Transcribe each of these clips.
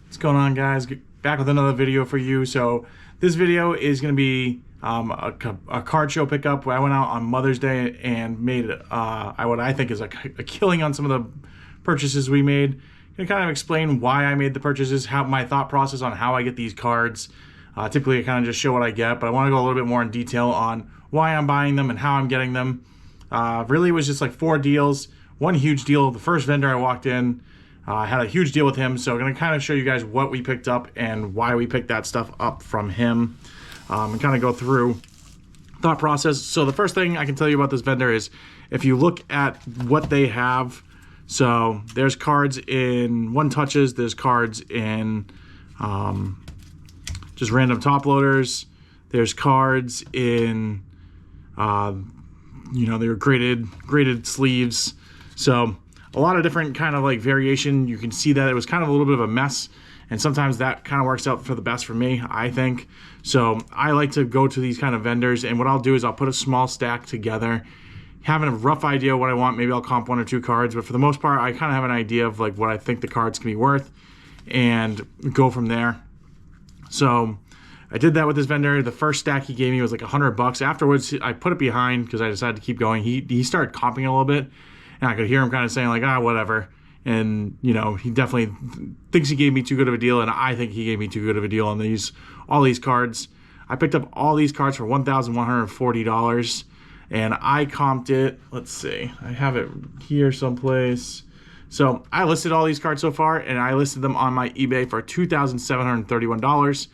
What's going on, guys? Back with another video for you. So this video is going to be a card show pickup where I went out on Mother's Day and made what I think is a killing on some of the purchases we made. I'm going to kind of explain why I made the purchases, how my thought process on how I get these cards. Typically I kind of just show what I get, but I want to go a little bit more in detail on why I'm buying them and how I'm getting them. Really it was just like 4 deals, one huge deal. The first vendor I walked in, I had a huge deal with him, so I'm going to kind of show you guys what we picked up and why we picked that stuff up from him, and kind of go through thought process. So the first thing I can tell you about this vendor is if you look at what they have, so there's cards in one touches, there's cards in just random top loaders, there's cards in they're graded sleeves, so a lot of different kind of like variation. You can see that it was kind of a little bit of a mess, and sometimes that kind of works out for the best for me, I think. So I like to go to these kind of vendors, and what I'll do is I'll put a small stack together, having a rough idea of what I want. Maybe I'll comp 1 or 2 cards, but for the most part I kind of have an idea of like what I think the cards can be worth and go from there. So I did that with this vendor. The first stack he gave me was like $100. Afterwards I put it behind because I decided to keep going. He started comping a little bit, and I could hear him kind of saying like, whatever. And, he definitely thinks he gave me too good of a deal, and I think he gave me too good of a deal on all these cards. I picked up all these cards for $1,140, and I comped it. Let's see. I have it here someplace. So I listed all these cards so far, and I listed them on my eBay for $2,731.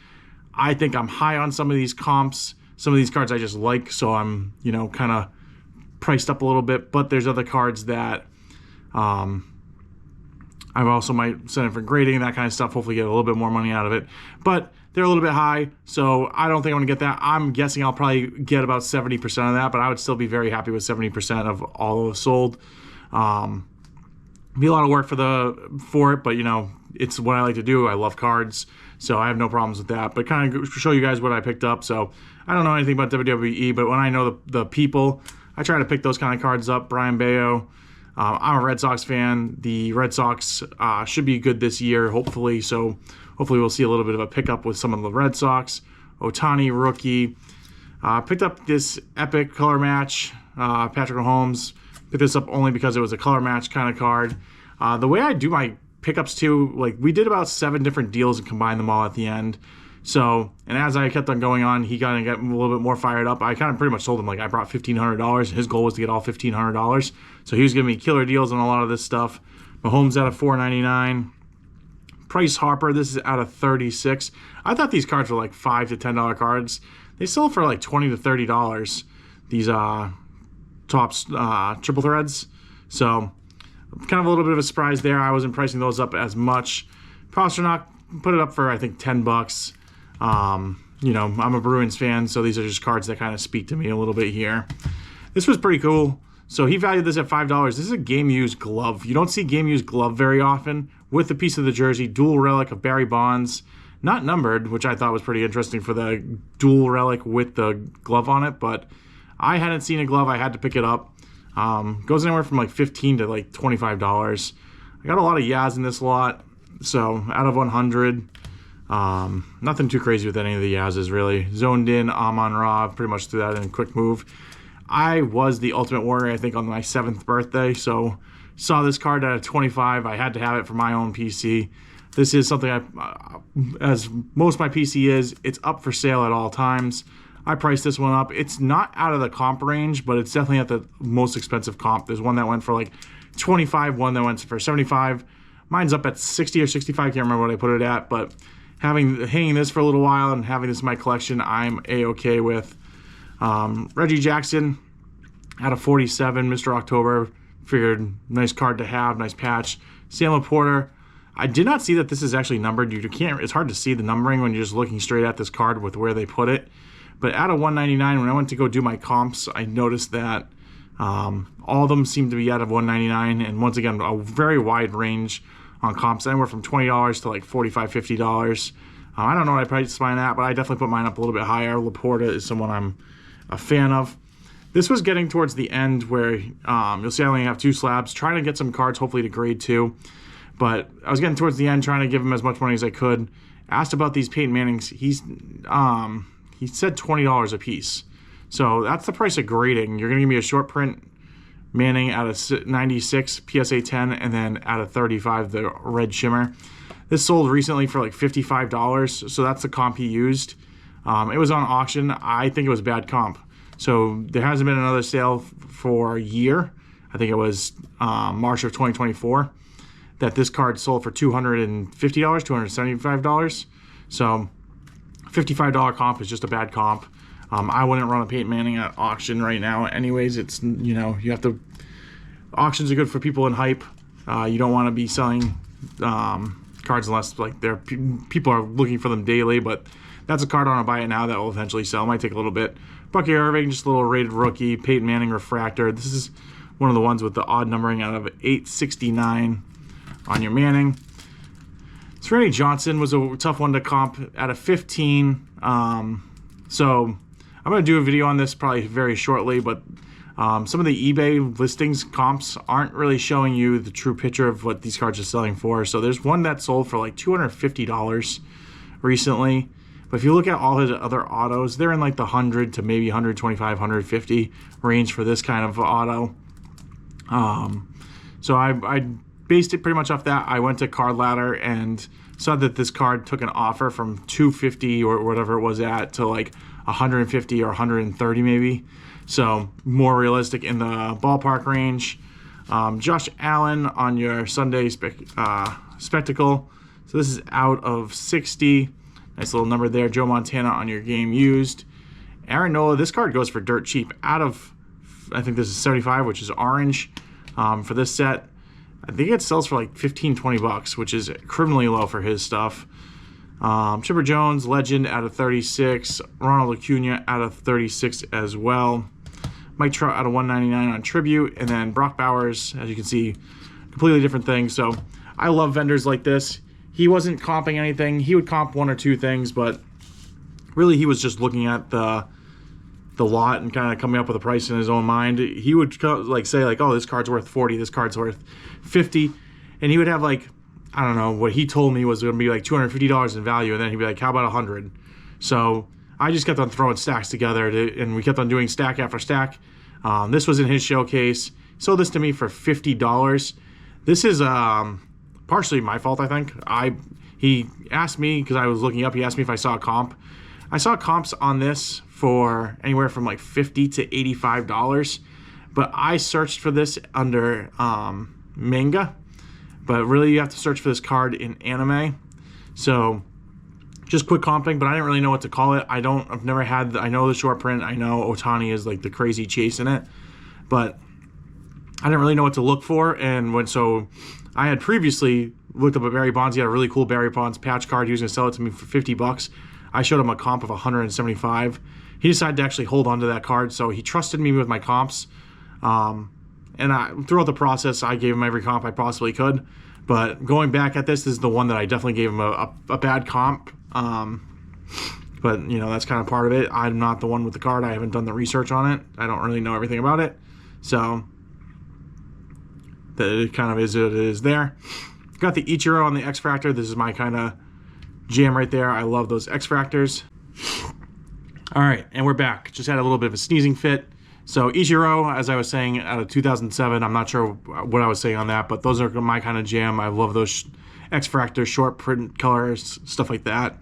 I think I'm high on some of these comps. Some of these cards I just like, so I'm, kind of priced up a little bit, but there's other cards that I also might send in for grading, that kind of stuff, hopefully get a little bit more money out of it, but they're a little bit high, so I don't think I'm gonna get that. I'm guessing I'll probably get about 70% of that, but I would still be very happy with 70% of all those sold. Be a lot of work for it, but it's what I like to do. I love cards, so I have no problems with that. But kind of show you guys what I picked up. So I don't know anything about WWE, but when I know the people, I try to pick those kind of cards up. Brian Bayo. I'm a Red Sox fan. The Red Sox should be good this year, hopefully. So hopefully we'll see a little bit of a pickup with some of the Red Sox. Ohtani, rookie. Picked up this epic color match. Patrick Mahomes. Picked this up only because it was a color match kind of card. The way I do my pickups too, like we did about 7 different deals and combined them all at the end. So, and as I kept on going on, he kind of got a little bit more fired up. I kind of pretty much told him like I brought $1,500. His goal was to get all $1,500. So he was giving me killer deals on a lot of this stuff. Mahomes out of $4.99. Bryce Harper, this is out of $36. I thought these cards were like $5 to $10 cards. They sell for like $20 to $30. These Topps triple threads. So kind of a little bit of a surprise there. I wasn't pricing those up as much. Pastrnak put it up for I think $10. I'm a Bruins fan, so these are just cards that kind of speak to me a little bit here. This was pretty cool. So he valued this at $5. This is a game-used glove. You don't see game-used glove very often with a piece of the jersey, dual relic of Barry Bonds, not numbered, which I thought was pretty interesting for the dual relic with the glove on it, but I hadn't seen a glove. I had to pick it up. Goes anywhere from like $15 to like $25. I got a lot of Yaz in this lot, so out of 100. Nothing too crazy with any of the Yaz's really. Zoned in, Amon-Ra, pretty much threw that in a quick move. I was the Ultimate Warrior, I think, on my 7th birthday, so saw this card out of 25. I had to have it for my own PC. This is something as most of my PC is, it's up for sale at all times. I priced this one up. It's not out of the comp range, but it's definitely at the most expensive comp. There's one that went for like 25, one that went for 75. Mine's up at 60 or 65, can't remember what I put it at, but hanging this for a little while and having this in my collection, I'm A-okay with. Reggie Jackson out of 47, Mr. October, figured nice card to have, nice patch. Sam Laporta, I did not see that this is actually numbered. It's hard to see the numbering when you're just looking straight at this card with where they put it. But out of 199, when I went to go do my comps, I noticed that all of them seem to be out of 199, and once again, a very wide range on comps, anywhere from $20 to like $45, $50. I don't know what I priced mine at, but I definitely put mine up a little bit higher. Laporta is someone I'm a fan of. This was getting towards the end where you'll see I only have 2 slabs, trying to get some cards hopefully to grade 2. But I was getting towards the end, trying to give him as much money as I could. Asked about these Peyton Mannings. He said $20 a piece. So that's the price of grading. You're going to give me a short print Manning out of 96 PSA 10, and then out of 35 the red shimmer. This sold recently for like $55, so that's the comp he used. It was on auction. I think it was a bad comp. So there hasn't been another sale for a year. I think it was March of 2024 that this card sold for $250, $275. So $55 comp is just a bad comp. I wouldn't run a Peyton Manning at auction right now. Anyways, it's, you know, you have to, auctions are good for people in hype. You don't want to be selling cards unless like people are looking for them daily, but that's a card I want to buy it now that will eventually sell. Might take a little bit. Bucky Irving, just a little rated rookie. Peyton Manning refractor. This is one of the ones with the odd numbering out of 869 on your Manning. Serenity Johnson was a tough one to comp out of 15. So I'm going to do a video on this probably very shortly, but some of the eBay listings comps aren't really showing you the true picture of what these cards are selling for. So there's one that sold for like $250 recently. But if you look at all his other autos, they're in like the 100 to maybe 125, 150 range for this kind of auto. So I based it pretty much off that. I went to Card Ladder and saw that this card took an offer from 250 or whatever it was at to like 150 or 130 maybe. So more realistic in the ballpark range. Josh Allen on your Sunday Spectacle. So this is out of 60. Nice little number there. Joe Montana on your game used. Aaron Nola, this card goes for dirt cheap. Out of, I think this is 75, which is orange for this set. I think it sells for like 15, 20 bucks, which is criminally low for his stuff. Chipper Jones, legend out of 36. Ronald Acuna out of 36 as well. Mike Trout out of 199 on tribute. And then Brock Bowers, as you can see, completely different thing. So I love vendors like this. He wasn't comping anything. He would comp one or two things, but really he was just looking at the lot and kind of coming up with a price in his own mind. He would like say like, oh, this card's worth 40, this card's worth 50, and he would have like, I don't know, what he told me was going to be like $250 in value, and then he'd be like, how about 100? So I just kept on throwing stacks together, and we kept on doing stack after stack. This was in his showcase. He sold this to me for $50. This is partially my fault, I think. He asked me, because I was looking up, he asked me if I saw a comp. I saw comps on this for anywhere from like $50 to $85, but I searched for this under manga, but really you have to search for this card in anime. So just quick comping, but I didn't really know what to call it. I've never had, I know the short print, I know Ohtani is like the crazy chase in it, but I didn't really know what to look for. And so I had previously looked up at Barry Bonds. He had a really cool Barry Bonds patch card. He was going to sell it to me for 50 bucks. I showed him a comp of 175. He decided to actually hold on to that card, so he trusted me with my comps. And throughout the process, I gave him every comp I possibly could. But going back at this is the one that I definitely gave him a bad comp. But, you know, that's kind of part of it. I'm not the one with the card. I haven't done the research on it. I don't really know everything about it. So it kind of is what it is there. Got the Ichiro on the X-Fractor. This is my kind of jam right there. I love those X-Fractors. All right, and we're back. Just had a little bit of a sneezing fit. So Ichiro, as I was saying, out of 2007, I'm not sure what I was saying on that, but those are my kind of jam. I love those X-Fractor, short print colors, stuff like that.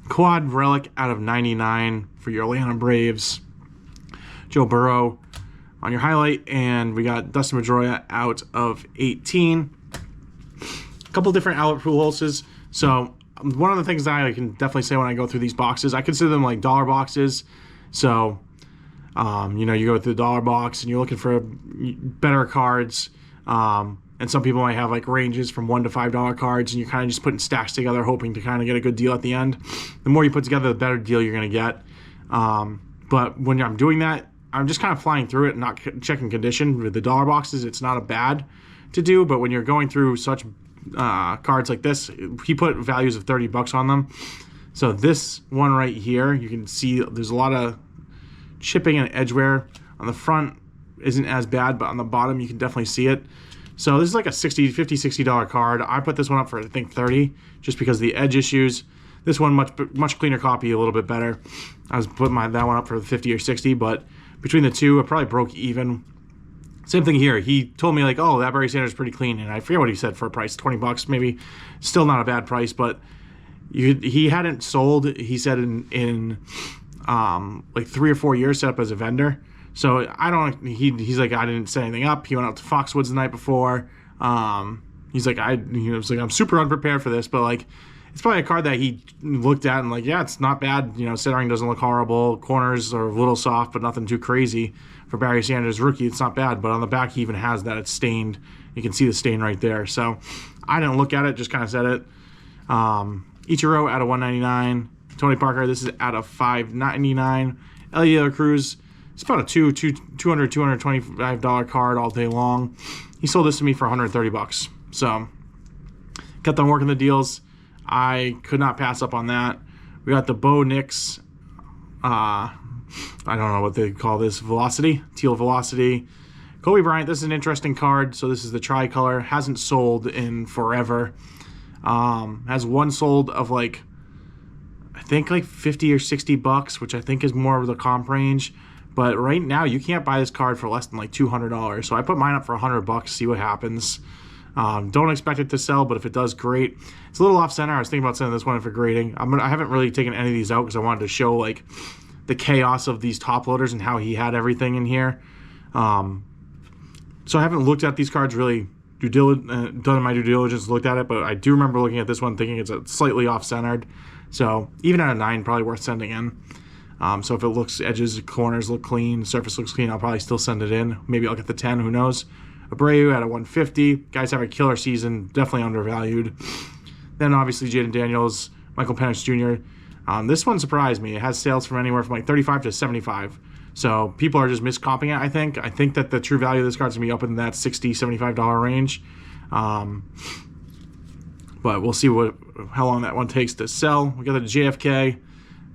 Quad Relic out of 99 for your Atlanta Braves. Joe Burrow on your highlight, and we got Dustin Pedroia out of 18. A couple different Albert Pujols. So one of the things that I can definitely say when I go through these boxes, I consider them like dollar boxes. So, you know, you go through the dollar box and you're looking for better cards. And some people might have like ranges from $1 to $5 cards, and you're kind of just putting stacks together, hoping to kind of get a good deal at the end. The more you put together, the better deal you're going to get. But when I'm doing that, I'm just kind of flying through it and not checking condition. With the dollar boxes, it's not a bad to do, but when you're going through such cards like this, he put values of 30 bucks on them. So this one right here, you can see there's a lot of chipping and edge wear. On the front isn't as bad, but on the bottom you can definitely see it. So this is like a $50, $60 card. I put this one up for, I think, 30, just because of the edge issues. This one, much cleaner copy, a little bit better. I was putting that one up for 50 or 60, but between the two, it probably broke even. Same thing here. He told me, like, oh, that Barry Sanders is pretty clean, and I forget what he said for a price, $20 maybe. Still not a bad price, but he hadn't sold, he said, in like 3 or 4 years set up as a vendor. So he's like, I didn't set anything up. He went out to Foxwoods the night before. He's like, I'm super unprepared for this, but like, it's probably a card that he looked at and like, yeah, it's not bad. Centering doesn't look horrible. Corners are a little soft, but nothing too crazy. For Barry Sanders rookie, it's not bad, but on the back he even has that. It's stained. You can see the stain right there. So I didn't look at it, just kind of said it. Ichiro out of 199. Tony Parker, this is out of 599. Elliot De La Cruz, it's about a $225 card all day long. He sold this to me for $130. So kept on working the deals. I could not pass up on that. We got the Bo Nix, I don't know what they call this, Velocity, Teal Velocity. Kobe Bryant, this is an interesting card. So this is the tricolor. Hasn't sold in forever. Has one sold of like, I think like 50 or $60, which I think is more of the comp range. But right now you can't buy this card for less than like $200. So I put mine up for $100, see what happens. Don't expect it to sell, but if it does, great. It's a little off center. I was thinking about sending this one for grading. I haven't really taken any of these out because I wanted to show like the chaos of these top loaders and how he had everything in here. So I haven't looked at these cards really, done my due diligence, looked at it, but I do remember looking at this one thinking it's slightly off-centered. So even at a 9, probably worth sending in. So if it looks, edges, corners look clean, surface looks clean, I'll probably still send it in. Maybe I'll get the 10, who knows. Abreu at a 150. Guys have a killer season, definitely undervalued. Then obviously Jaden Daniels, Michael Penix Jr. This one surprised me. It has sales from anywhere from like 35 to 75. So people are just miscomping it, I think. I think that the true value of this card is going to be up in that $60, $75 range. But we'll see how long that one takes to sell. We got the JFK,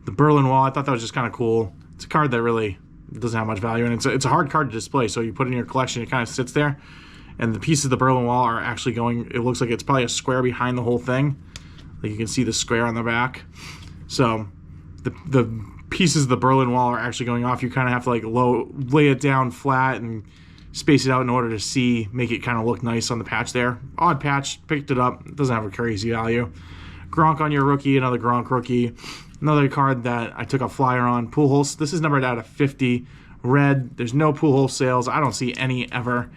the Berlin Wall. I thought that was just kind of cool. It's a card that really doesn't have much value, and it's a hard card to display. So you put it in your collection, it kind of sits there. And the pieces of the Berlin Wall are actually going, it looks like it's probably a square behind the whole thing. Like you can see the square on the back. So the pieces of the Berlin Wall are actually going off. You kind of have to like lay it down flat and space it out in order to make it kind of look nice on the patch there. Odd patch, picked it up. It doesn't have a crazy value. Gronk on your rookie, another Gronk rookie. Another card that I took a flyer on, Pujols. This is numbered out of 50. Red. There's no Pujols sales. I don't see any ever.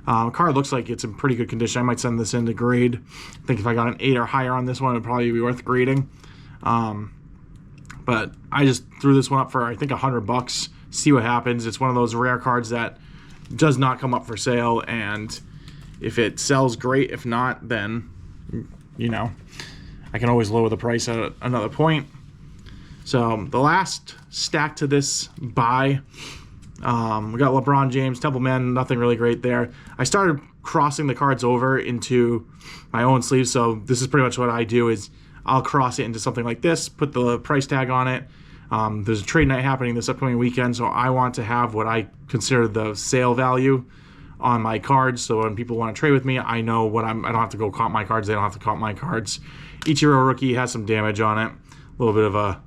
Card looks like it's in pretty good condition. I might send this in to grade. I think if I got an 8 or higher on this one, it would probably be worth grading. But I just threw this one up for, I think, $100. See what happens. It's one of those rare cards that does not come up for sale, and if it sells, great. If not, then, I can always lower the price at another point. So the last stack to this buy, we got LeBron James, Templeman, nothing really great there. I started crossing the cards over into my own sleeve, so this is pretty much what I do is I'll cross it into something like this, put the price tag on it. There's a trade night happening this upcoming weekend, so I want to have what I consider the sale value on my cards, so when people want to trade with me, I know what I don't have to go comp my cards, they don't have to comp my cards. Ichiro rookie has some damage on it, a little bit of a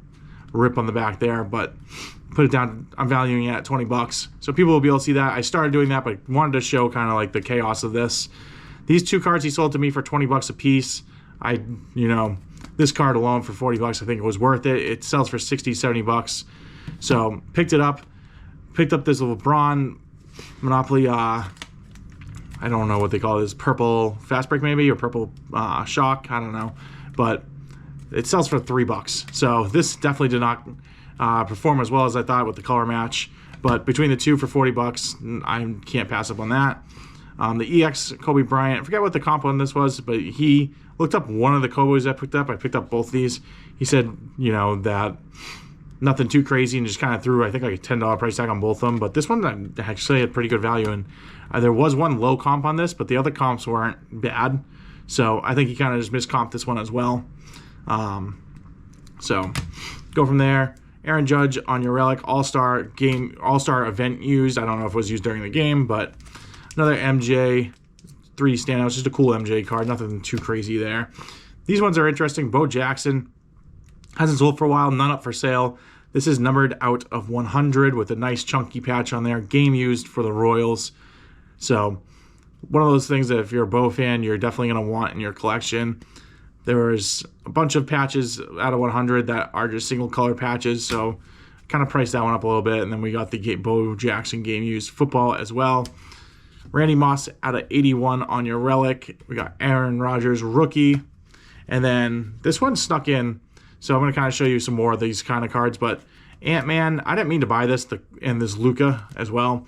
rip on the back there, but put it down, I'm valuing it at $20, so people will be able to see that. I started doing that, but wanted to show kind of like the chaos of this. These two cards he sold to me for $20 a piece. This card alone for $40, I think it was worth it. It sells for $60, $70. So picked it up. Picked up this LeBron Monopoly, I don't know what they call this, purple fast break maybe, or purple shock, I don't know. But it sells for $3. So this definitely did not perform as well as I thought with the color match. But between the two for $40, I can't pass up on that. The EX Kobe Bryant, I forget what the comp on this was, but he looked up one of the Kobes I picked up. I picked up both these. He said, that nothing too crazy, and just kind of threw, I think, like a $10 price tag on both of them. But this one actually had pretty good value, and there was one low comp on this, but the other comps weren't bad. So I think he kind of just miscomped this one as well. So go from there. Aaron Judge on your relic, All-Star event used. I don't know if it was used during the game, but another MJ 3D standouts, just a cool MJ card, nothing too crazy there. These ones are interesting. Bo Jackson hasn't sold for a while, none up for sale. This is numbered out of 100 with a nice chunky patch on there. Game used for the Royals. So one of those things that if you're a Bo fan, you're definitely going to want in your collection. There's a bunch of patches out of 100 that are just single color patches, so kind of priced that one up a little bit. And then we got the Bo Jackson game used football as well. Randy Moss out of 81 on your relic. We got Aaron Rodgers rookie. And then this one snuck in, so I'm going to kind of show you some more of these kind of cards. But Ant-Man, I didn't mean to buy this, and this Luka as well.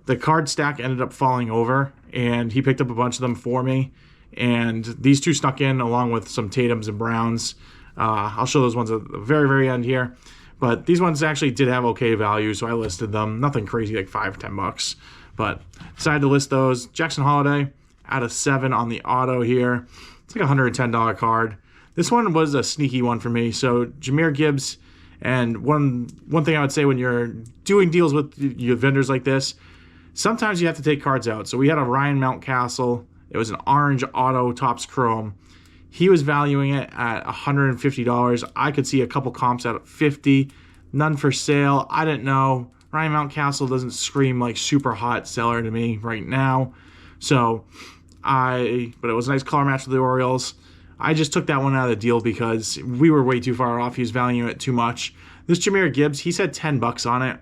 The card stack ended up falling over, and he picked up a bunch of them for me. And these two snuck in along with some Tatums and Browns. I'll show those ones at the very, very end here. But these ones actually did have okay value, so I listed them. Nothing crazy, like $5-10. But decided to list those. Jackson Holiday out of 7 on the auto here. It's like a $110 card. This one was a sneaky one for me. So Jahmyr Gibbs, and one thing I would say when you're doing deals with your vendors like this, sometimes you have to take cards out. So we had a Ryan Mountcastle. It was an orange auto Topps Chrome. He was valuing it at $150. I could see a couple comps at $50. None for sale. I didn't know. Ryan Mountcastle doesn't scream like super hot seller to me right now. But it was a nice color match with the Orioles. I just took that one out of the deal because we were way too far off. He was valuing it too much. This Jahmyr Gibbs, he said $10 on it.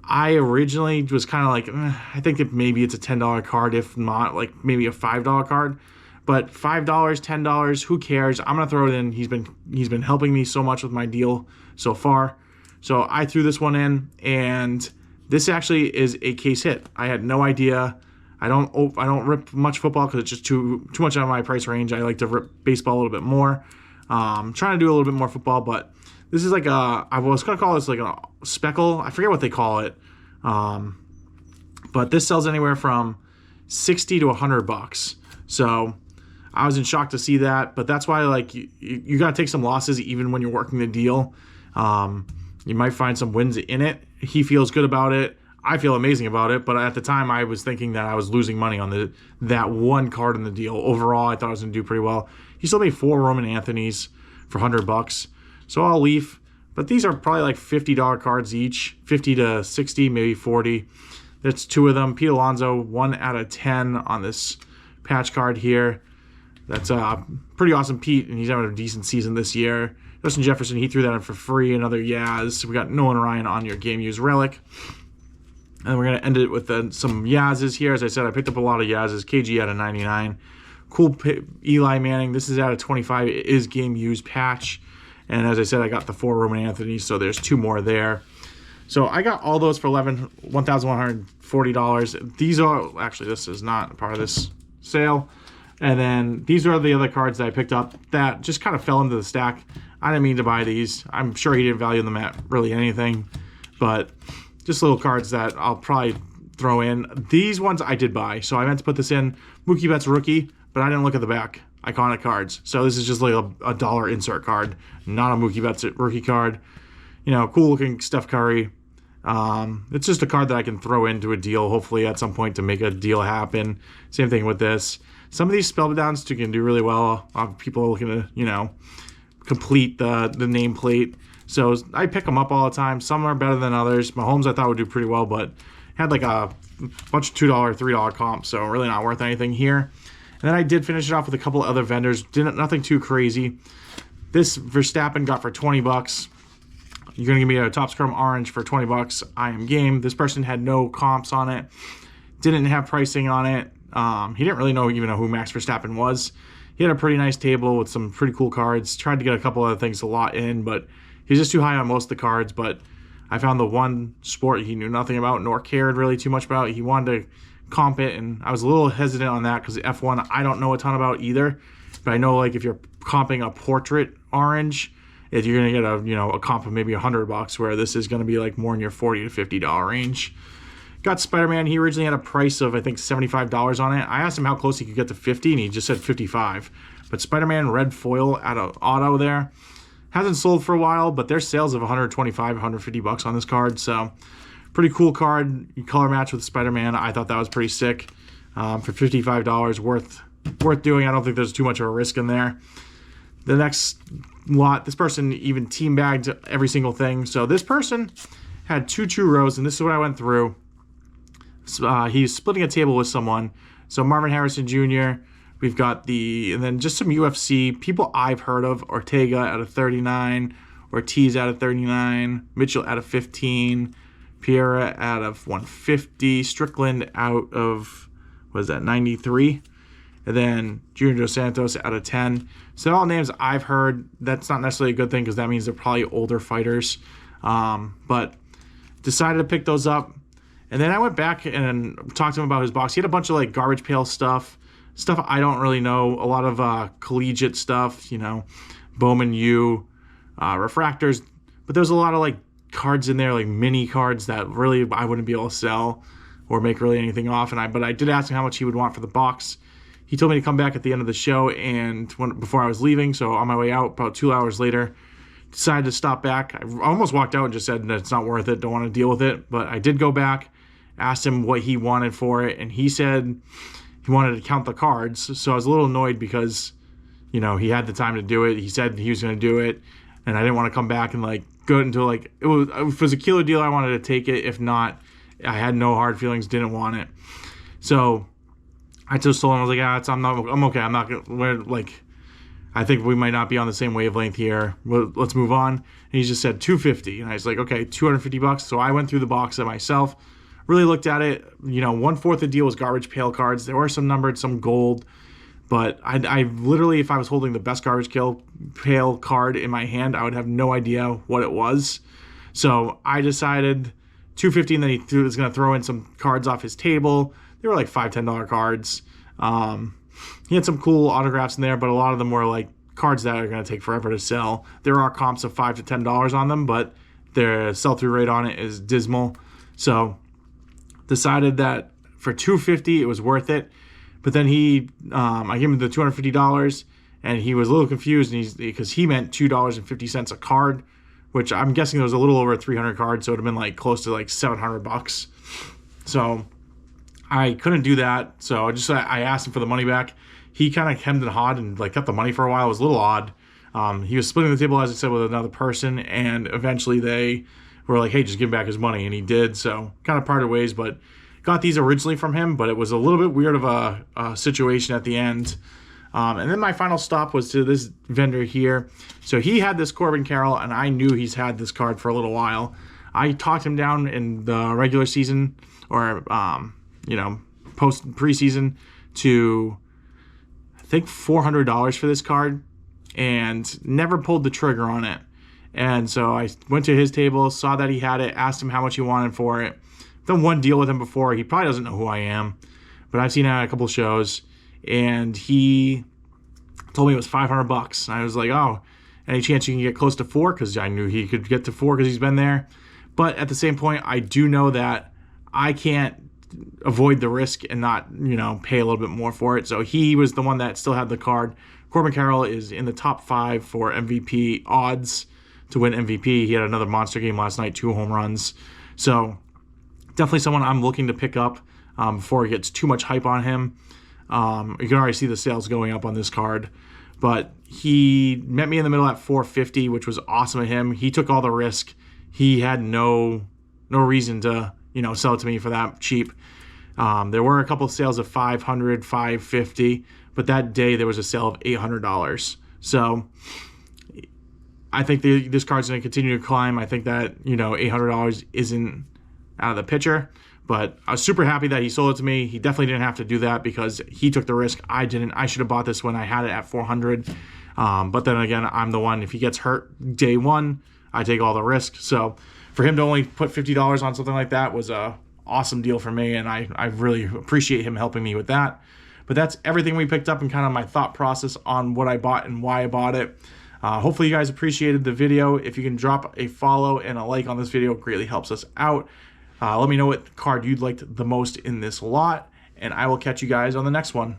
I originally was kind of like, I think that maybe it's a $10 card, if not like maybe a $5 card. But $5, $10, who cares? I'm gonna throw it in. He's been helping me so much with my deal so far. So I threw this one in, and this actually is a case hit. I had no idea. I don't rip much football because it's just too much out of my price range. I like to rip baseball a little bit more. Trying to do a little bit more football, but this is like I was gonna call this like a speckle. I forget what they call it. But this sells anywhere from $60 to $100. So I was in shock to see that, but that's why like you got to take some losses even when you're working the deal. You might find some wins in it. He feels good about it. I feel amazing about it, but at the time I was thinking that I was losing money on that one card in the deal. Overall, I thought I was going to do pretty well. He still made 4 Roman Anthony's for $100. So I'll leave. But these are probably like $50 cards each, 50 to 60, maybe 40. That's 2 of them. Pete Alonso, 1 out of 10 on this patch card here. That's pretty awesome, Pete, and he's having a decent season this year. Justin Jefferson, he threw that in for free. Another Yaz. We got Nolan Ryan on your game used relic. And we're going to end it with some Yaz's here. As I said, I picked up a lot of Yaz's. KG out of 99. Cool Eli Manning. This is out of 25. It is game used patch. And as I said, I got the 4 Roman Anthony, so there's 2 more there. So I got all those for $1,140. These are, actually, this is not part of this sale. And then these are the other cards that I picked up that just kind of fell into the stack. I didn't mean to buy these. I'm sure he didn't value them at really anything. But just little cards that I'll probably throw in. These ones I did buy. So I meant to put this in. Mookie Betts rookie, but I didn't look at the back. Iconic cards. So this is just like a dollar insert card, not a Mookie Betts rookie card. You know, cool looking Steph Curry. It's just a card that I can throw into a deal, hopefully at some point to make a deal happen. Same thing with this. Some of these spelldowns can do really well. People are looking to, you know, complete the nameplate. So I pick them up all the time. Some are better than others. Mahomes I thought would do pretty well, but had like a bunch of $2, $3 comps, so really not worth anything here. And then I did finish it off with a couple other vendors. Nothing too crazy. This Verstappen got for $20. You're going to give me a Topps Chrome Orange for $20. I am game. This person had no comps on it. Didn't have pricing on it. He didn't really even know who Max Verstappen was. He had a pretty nice table with some pretty cool cards. Tried to get a couple other things to lot in, but he's just too high on most of the cards. But I found the one sport he knew nothing about nor cared really too much about. He wanted to comp it, and I was a little hesitant on that because F1 I don't know a ton about either. But I know like if you're comping a portrait orange, if you're gonna get a comp of maybe $100, where this is gonna be like more in your $40 to $50 range. Got Spider-Man. He originally had a price of I think $75 on it. I asked him how close he could get to 50, and he just said 55. But Spider-Man red foil out of auto there hasn't sold for a while, but there's sales of $125, $150 on this card. So pretty cool card. You color match with Spider-Man. I thought that was pretty sick. For $55, worth worth doing. I don't think there's too much of a risk in there. The next lot, this person even team bagged every single thing. So this person had 2 churros, and this is what I went through. He's splitting a table with someone. So Marvin Harrison Jr., we've got and then just some UFC people I've heard of. Ortega out of 39, Ortiz out of 39, Mitchell out of 15, Pereira out of 150, Strickland out of, what is that, 93? And then Junior Dos Santos out of 10. So all names I've heard. That's not necessarily a good thing because that means they're probably older fighters. But decided to pick those up. And then I went back and talked to him about his box. He had a bunch of like garbage pail stuff I don't really know. A lot of collegiate stuff, Bowman U, refractors. But there's a lot of like cards in there, like mini cards that really I wouldn't be able to sell or make really anything off. But I did ask him how much he would want for the box. He told me to come back at the end of the show before I was leaving. So on my way out, about 2 hours later, decided to stop back. I almost walked out and just said that it's not worth it, don't want to deal with it. But I did go back, asked him what he wanted for it, and he said he wanted to count the cards. So I was a little annoyed because, he had the time to do it. He said he was going to do it, and I didn't want to come back and go into if it was a killer deal, I wanted to take it. If not, I had no hard feelings, didn't want it. So I just told him, I was like, I'm okay. I'm not gonna, I think we might not be on the same wavelength here. Let's move on. And he just said $250, and I was like, okay, $250. So I went through the box myself, really looked at it. 1/4 of the deal was garbage pail cards. There were some numbered, some gold, but I literally, if I was holding the best garbage pail card in my hand, I would have no idea what it was. So I decided $250, and then he was going to throw in some cards off his table. They were like $5, $10 cards. He had some cool autographs in there, but a lot of them were like cards that are going to take forever to sell. There are comps of $5 to $10 on them, but their sell-through rate on it is dismal. So decided that for $250 it was worth it. But then I gave him the $250, and he was a little confused, because he meant $2.50 a card, which I'm guessing there was a little over 300 cards, so it would have been close to $700. So I couldn't do that, so I asked him for the money back. He kind of hemmed and hawed and kept the money for a while. It was a little odd. He was splitting the table, as I said, with another person, and eventually they were like, hey, just give him back his money, and he did. So kind of parted ways, but got these originally from him, but it was a little bit weird of a situation at the end. And then my final stop was to this vendor here. So he had this Corbin Carroll, and I knew he's had this card for a little while. I talked him down in the regular season, or post preseason, to I think $400 for this card, and never pulled the trigger on it. And so I went to his table, saw that he had it, asked him how much he wanted for it. Done one deal with him before. He probably doesn't know who I am, but I've seen him at a couple shows, and he told me it was $500. And I was like, oh, any chance you can get close to $4? Because I knew he could get to $4 because he's been there. But at the same point, I do know that I can't avoid the risk and not, pay a little bit more for it. So he was the one that still had the card. Corbin Carroll is in the top 5 for MVP odds to win MVP. He had another monster game last night, 2 home runs. So definitely someone I'm looking to pick up before it gets too much hype on him. You can already see the sales going up on this card. But he met me in the middle at $450, which was awesome of him. He took all the risk. He had no reason to sell it to me for that cheap. There were a couple of sales of $500, $550, but that day there was a sale of $800. So I think this card's going to continue to climb. I think that $800 isn't out of the picture, but I was super happy that he sold it to me. He definitely didn't have to do that because he took the risk. I didn't. I should have bought this when I had it at $400. But then again, I'm the one. If he gets hurt day one, I take all the risk. So for him to only put $50 on something like that was a awesome deal for me, and I really appreciate him helping me with that. But that's everything we picked up and kind of my thought process on what I bought and why I bought it. Hopefully you guys appreciated the video. If you can drop a follow and a like on this video, it greatly helps us out. Let me know what card you'd liked the most in this lot, and I will catch you guys on the next one.